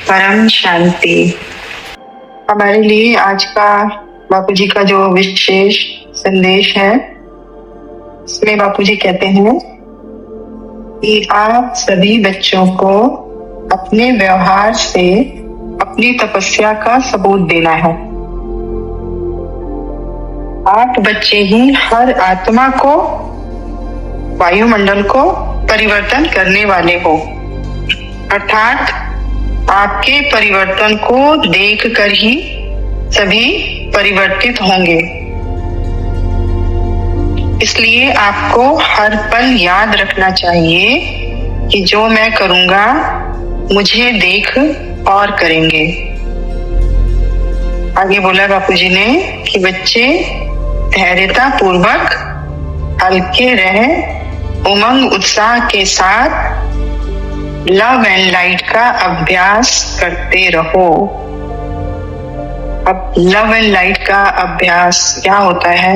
परम शांति। हमारे लिए आज का बापूजी का जो विशेष संदेश है, इसमें बापूजी कहते हैं कि आप सभी बच्चों को अपने व्यवहार से अपनी तपस्या का सबूत देना है। आप बच्चे ही हर आत्मा को, वायुमंडल को परिवर्तन करने वाले हो, अर्थात आपके परिवर्तन को देखकर ही सभी परिवर्तित होंगे। इसलिए आपको हर पल याद रखना चाहिए कि जो मैं करूंगा मुझे देख और करेंगे। आगे बोला बापूजी ने कि बच्चे धैर्यता पूर्वक हल्के रहे, उमंग उत्साह के साथ लव एंड लाइट का अभ्यास करते रहो। अब लव एंड लाइट का अभ्यास क्या होता है?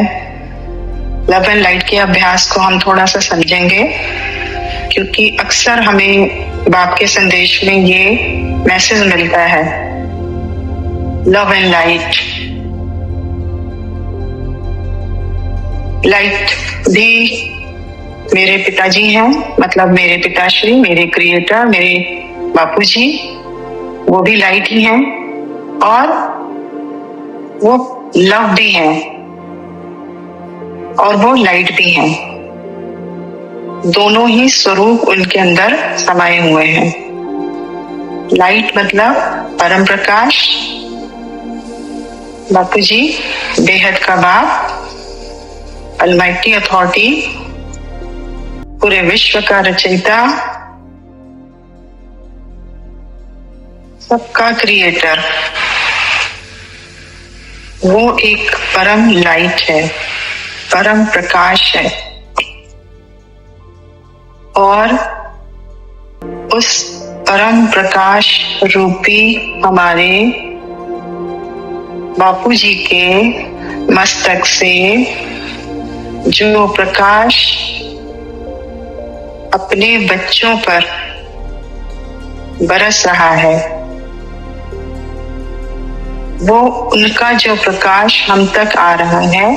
लव एंड लाइट के अभ्यास को हम थोड़ा सा समझेंगे, क्योंकि अक्सर हमें बाप के संदेश में ये मैसेज मिलता है, लव एंड लाइट। लाइट भी मेरे पिताजी हैं, मतलब मेरे पिताश्री, मेरे क्रिएटर, मेरे बापूजी, वो भी लाइट ही हैं और वो लव भी हैं और वो लाइट भी हैं। दोनों ही स्वरूप उनके अंदर समाये हुए हैं। लाइट मतलब परम प्रकाश, बापूजी बेहद का बाप, अलमाइटी अथॉरिटी, पूरे विश्व का रचयिता, सबका क्रिएटर, वो एक परम लाइट है, परम प्रकाश है। और उस परम प्रकाश रूपी हमारे बापूजी के मस्तक से जो प्रकाश अपने बच्चों पर बरस रहा है, वो उनका जो प्रकाश हम तक आ रहा है,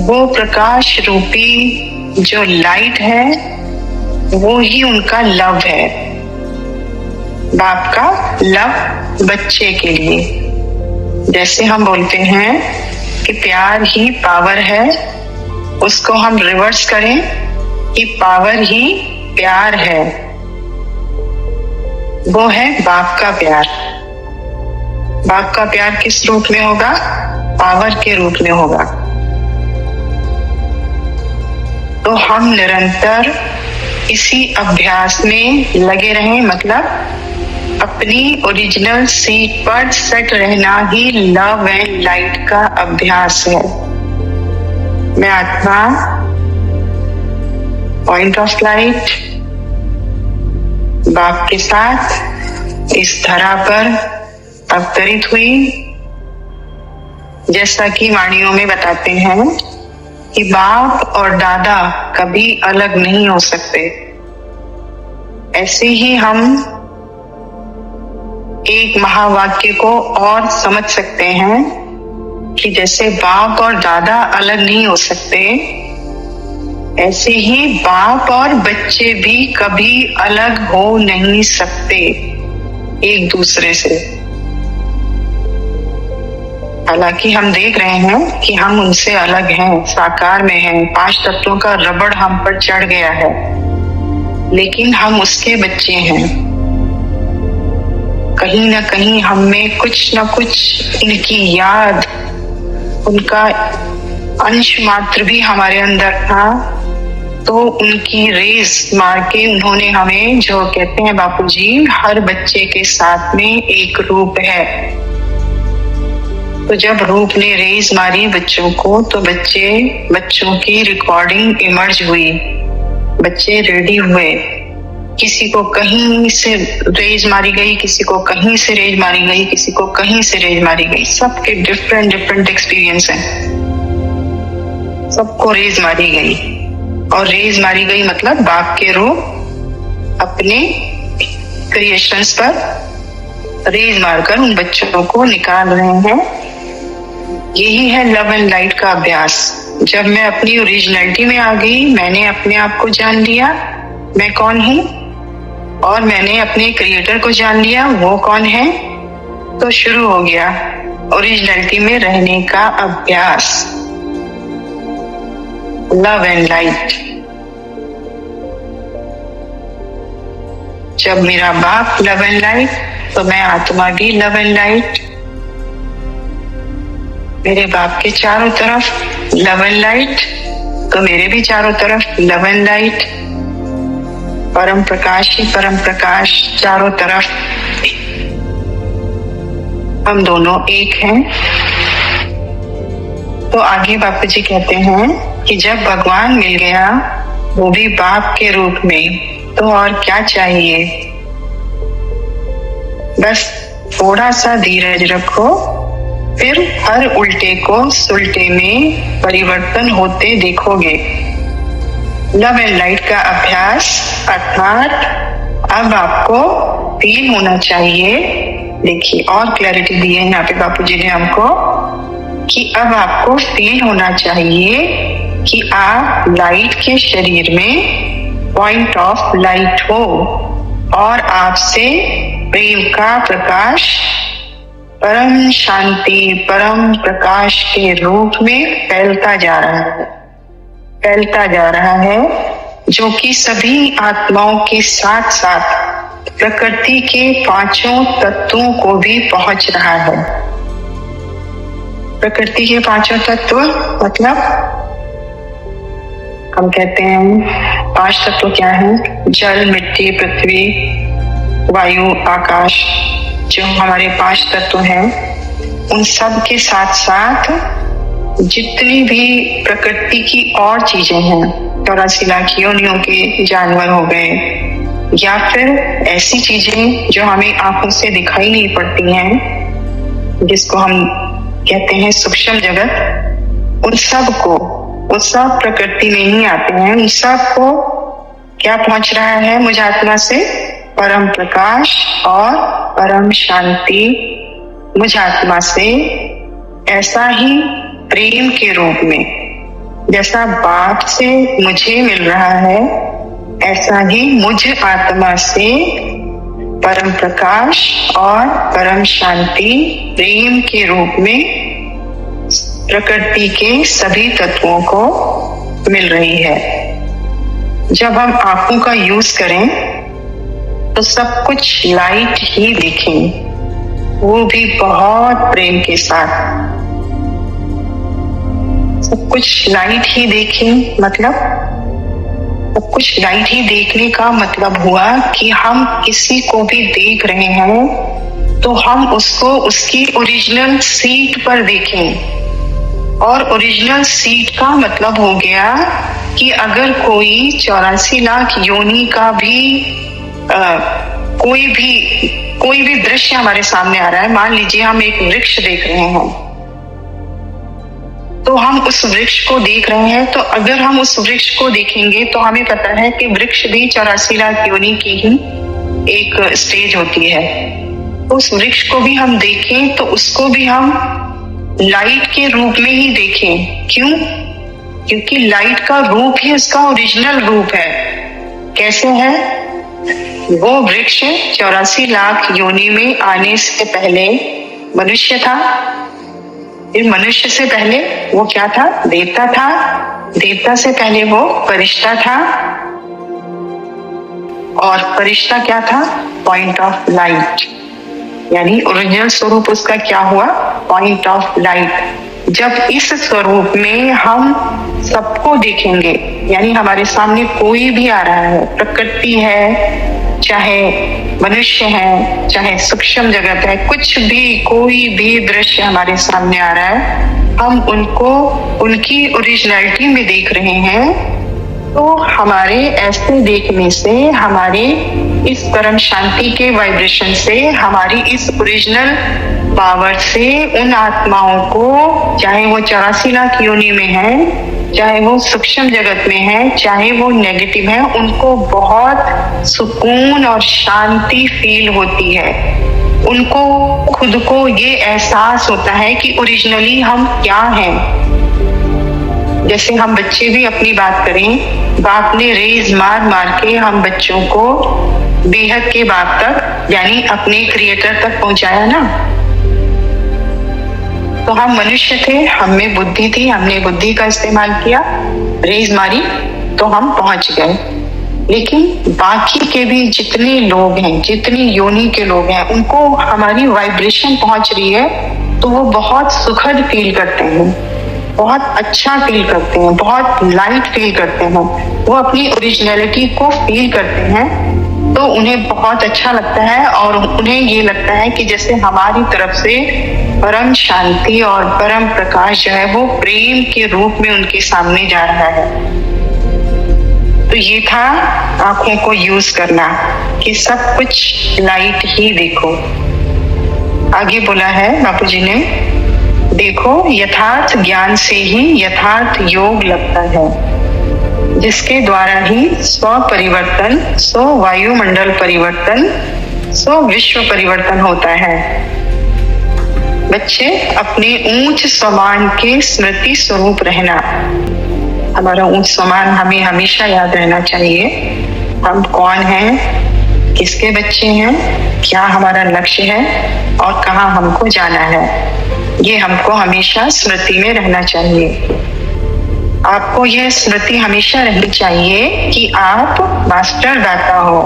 वो प्रकाश रूपी जो लाइट है, वो ही उनका लव है। बाप का लव बच्चे के लिए। जैसे हम बोलते हैं कि प्यार ही पावर है, उसको हम रिवर्स करें कि पावर ही प्यार है। वो है बाप का प्यार। बाप का प्यार किस रूप में होगा? पावर के रूप में होगा। तो हम निरंतर इसी अभ्यास में लगे रहें, मतलब अपनी ओरिजिनल सीट पर सेट रहना ही लव एंड लाइट का अभ्यास है। मैं आत्मा, पॉइंट ऑफ लाइट, बाप के साथ इस धरा पर अवतरित हुई। जैसा कि वाणियों में बताते हैं कि बाप और दादा कभी अलग नहीं हो सकते। ऐसे ही हम एक महावाक्य को और समझ सकते हैं कि जैसे बाप और दादा अलग नहीं हो सकते, ऐसे ही बाप और बच्चे भी कभी अलग हो नहीं सकते एक दूसरे से। हालांकि हम देख रहे हैं कि हम उनसे अलग हैं, साकार में हैं, 5 तत्वों का रबड़ हम पर चढ़ गया है, लेकिन हम उसके बच्चे हैं। कहीं ना कहीं हम में कुछ ना कुछ उनकी याद, उनका अंश मात्र भी हमारे अंदर था। तो उनकी रेस मार के उन्होंने हमें, जो कहते हैं बापूजी, हर बच्चे के साथ में एक रूप है। तो जब रूप ने रेस मारी बच्चों को, तो बच्चों की रिकॉर्डिंग इमर्ज हुई, बच्चे रेडी हुए। किसी को कहीं से रेज मारी गई, किसी को कहीं से रेज मारी गई, किसी को कहीं से रेज मारी गई। सबके डिफरेंट एक्सपीरियंस हैं। सबको रेज मारी गई, और रेज मारी गई मतलब बाप के रूप अपने क्रिएशंस पर रेज मारकर उन बच्चों को निकाल रहे हैं। यही है लव एंड लाइट का अभ्यास। जब मैं अपनी ओरिजिनलिटी में आ गई, मैंने अपने आप को जान लिया मैं कौन हूँ, और मैंने अपने क्रिएटर को जान लिया वो कौन है, तो शुरू हो गया ओरिजिनलिटी में रहने का अभ्यास, लव एंड लाइट। जब मेरा बाप लव एंड लाइट, तो मैं आत्मा भी लव एंड लाइट। मेरे बाप के चारों तरफ लव एंड लाइट, तो मेरे भी चारों तरफ लव एंड लाइट। परम प्रकाश ही परम प्रकाश चारों तरफ, हम दोनों एक हैं। तो आगे बापू जी कहते हैं कि जब भगवान मिल गया, वो भी बाप के रूप में, तो और क्या चाहिए। बस थोड़ा सा धीरज रखो, फिर हर उल्टे को सुलटे में परिवर्तन होते देखोगे। लव एंड लाइट का अभ्यास अर्थात अब आपको फील होना चाहिए। देखिए और क्लैरिटी दी है यहाँ पे बापू जी ने हमको, कि अब आपको फील होना चाहिए कि आप लाइट के शरीर में पॉइंट ऑफ लाइट हो, और आपसे प्रेम का प्रकाश परम शांति परम प्रकाश के रूप में फैलता जा रहा है, जो कि सभी आत्माओं के साथ साथ प्रकृति के पांचों तत्वों को भी पहुंच रहा है। प्रकृति के पांचों तत्व मतलब हम कहते हैं 5 तत्व क्या हैं? जल, मिट्टी, पृथ्वी, वायु, आकाश, जो हमारे 5 तत्व हैं, उन सब के साथ साथ जितनी भी प्रकृति की और चीजें हैं, 84 लाख योनियों के जानवर हो गए, या फिर ऐसी चीजें जो हमें आंखों से दिखाई नहीं पड़ती हैं, जिसको हम कहते हैं सूक्ष्म जगत, उन सब को, उस सब प्रकृति में ही आते हैं। उन सब को क्या पहुंच रहा है मुझ आत्मा से? परम प्रकाश और परम शांति मुझ आत्मा से ऐसा ही प्रेम के रूप में, जैसा बाप से मुझे मिल रहा है, ऐसा ही मुझ आत्मा से परम प्रकाश और परम शांति प्रेम के रूप में प्रकृति के सभी तत्वों को मिल रही है। जब हम आंखों का यूज करें तो सब कुछ लाइट ही देखें, वो भी बहुत प्रेम के साथ। सब कुछ लाइट ही देखें मतलब, सब कुछ लाइट ही देखने का मतलब हुआ कि हम किसी को भी देख रहे हैं तो हम उसको उसकी ओरिजिनल सीट पर देखें। और ओरिजिनल सीट का मतलब हो गया कि अगर कोई 84 लाख योनि का भी कोई भी दृश्य हमारे सामने आ रहा है, मान लीजिए हम एक वृक्ष देख रहे हैं, तो हम उस वृक्ष को देख रहे हैं, तो अगर हम उस वृक्ष को देखेंगे तो हमें पता है कि वृक्ष भी 84 लाख योनि की ही एक स्टेज होती है। तो उस वृक्ष को भी हम देखें तो उसको भी हम लाइट के रूप में ही देखें। क्यों? क्योंकि लाइट का रूप ही उसका ओरिजिनल रूप है। कैसे है? वो वृक्ष 84 लाख योनि में आने से पहले मनुष्य था, फिर मनुष्य से पहले वो क्या था? देवता था, देवता से पहले वो फरिश्ता था, और फरिश्ता क्या था? पॉइंट ऑफ लाइट, यानी ओरिजिनल स्वरूप उसका क्या हुआ? Point of light. जब इस स्वरूप में हम सबको देखेंगे, यानी हमारे सामने कोई भी आ रहा है, प्रकृति है, चाहे मनुष्य है, चाहे सूक्ष्म जगत है, कुछ भी कोई भी दृश्य हमारे सामने आ रहा है, हम उनको उनकी ओरिजिनलिटी में देख रहे हैं, तो हमारे ऐसे देखने से, हमारे इस परम शांति के वाइब्रेशन से, हमारी इस ओरिजिनल पावर से उन आत्माओं को, चाहे वो 84 लाख योनि में है, चाहे वो सूक्ष्म जगत में है, चाहे वो नेगेटिव है, उनको बहुत सुकून और शांति फील होती है। उनको खुद को ये एहसास होता है कि ओरिजिनली हम क्या हैं। जैसे हम बच्चे भी अपनी बात करें, बाप ने रेज मार मार के हम बच्चों को बेहद के बाप तक यानी अपने क्रिएटर तक पहुंचाया ना। तो हम मनुष्य थे, हम में बुद्धि थी, हमने बुद्धि का इस्तेमाल किया, रेज मारी तो हम पहुंच गए। लेकिन बाकी के भी जितने लोग हैं, जितनी योनि के लोग हैं, उनको हमारी वाइब्रेशन पहुंच रही है तो वो बहुत सुखद फील करते हैं, बहुत अच्छा फील करते हैं, बहुत लाइट फील करते हैं। वो अपनी ओरिजिनलिटी को फील करते हैं तो उन्हें बहुत अच्छा लगता है और उन्हें ये लगता है कि जैसे हमारी तरफ से परम शांति और परम प्रकाश जो है वो प्रेम के रूप में उनके सामने जा रहा है। तो ये था आंखों को यूज करना कि सब कुछ लाइट ही देखो। आगे बोला है बापूजी ने, देखो यथार्थ ज्ञान से ही यथार्थ योग लगता है, जिसके द्वारा ही स्व परिवर्तन, स्व वायुमंडल परिवर्तन, स्व विश्व परिवर्तन होता है। बच्चे अपने ऊंच स्वमान के स्मृति स्वरूप रहना। हमारा ऊंच स्वमान हमें हमेशा याद रहना चाहिए। हम कौन हैं, किसके बच्चे हैं, क्या हमारा लक्ष्य है और कहाँ हमको जाना है, ये हमको हमेशा स्मृति में रहना चाहिए। आपको यह स्मृति हमेशा रहनी चाहिए कि आप मास्टर दाता हो,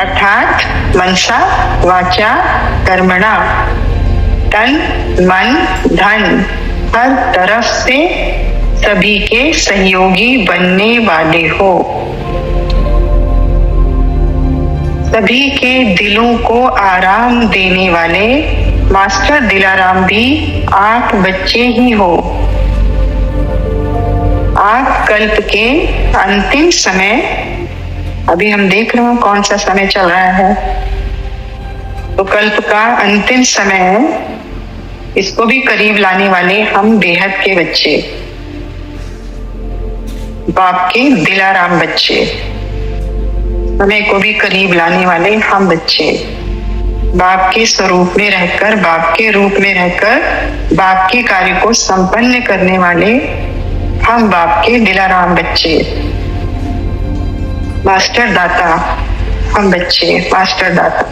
अर्थात मनसा वाचा कर्मणा, तन मन धन हर तरफ से सभी के सहयोगी बनने वाले हो। सभी के दिलों को आराम देने वाले मास्टर दिलाराम भी आप बच्चे ही हो। आप कल्प के अंतिम समय, अभी हम देख रहे हो कौन सा समय चल रहा है, तो कल्प का अंतिम समय है, इसको भी करीब लाने वाले हम बेहद के बच्चे, बाप के दिलाराम बच्चे, समय को भी करीब लाने वाले हम बच्चे, बाप के स्वरूप में रहकर, बाप के रूप में रहकर बाप के कार्य को संपन्न करने वाले हम बाप के दिलाराम बच्चे, मास्टर दाता हम बच्चे, मास्टर दाता,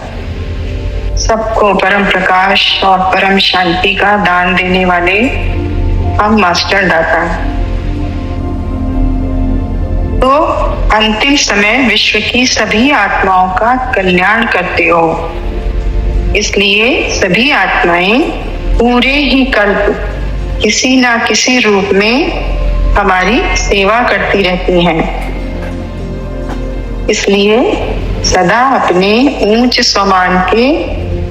सबको परम प्रकाश और परम शांति का दान देने वाले हम मास्टर दाता। तो अंतिम समय विश्व की सभी आत्माओं का कल्याण करते हो, इसलिए सभी आत्माएं पूरे ही कल्प किसी ना किसी रूप में हमारी सेवा करती रहती हैं। इसलिए सदा अपने ऊंच स्वमान के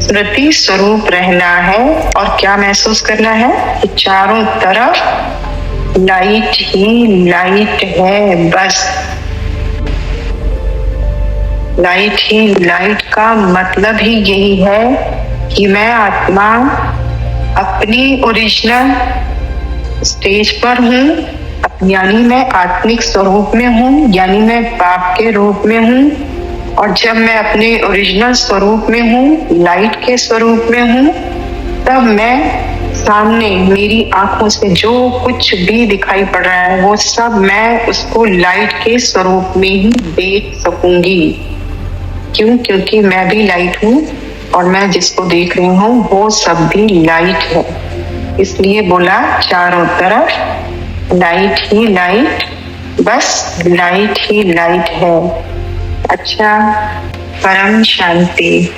स्मृति स्वरूप रहना है और क्या महसूस करना है कि चारों तरफ लाइट ही लाइट है, बस लाइट ही लाइट का मतलब ही यही है कि मैं आत्मा अपनी ओरिजिनल स्टेज पर हूँ, यानी मैं आत्मिक स्वरूप में हूँ, यानी मैं बाप के रूप में हूँ। और जब मैं अपने ओरिजिनल स्वरूप में हूँ, लाइट के स्वरूप में हूँ, तब मैं सामने मेरी आंखों से जो कुछ भी दिखाई पड़ रहा है वो सब मैं उसको लाइट के स्वरूप में ही देख सकूंगी। क्यों? क्योंकि मैं भी लाइट हूँ और मैं जिसको देख रही हूँ वो सब भी लाइट है। इसलिए बोला चारों तरफ लाइट ही लाइट, बस लाइट ही लाइट है। अच्छा, परम शांति।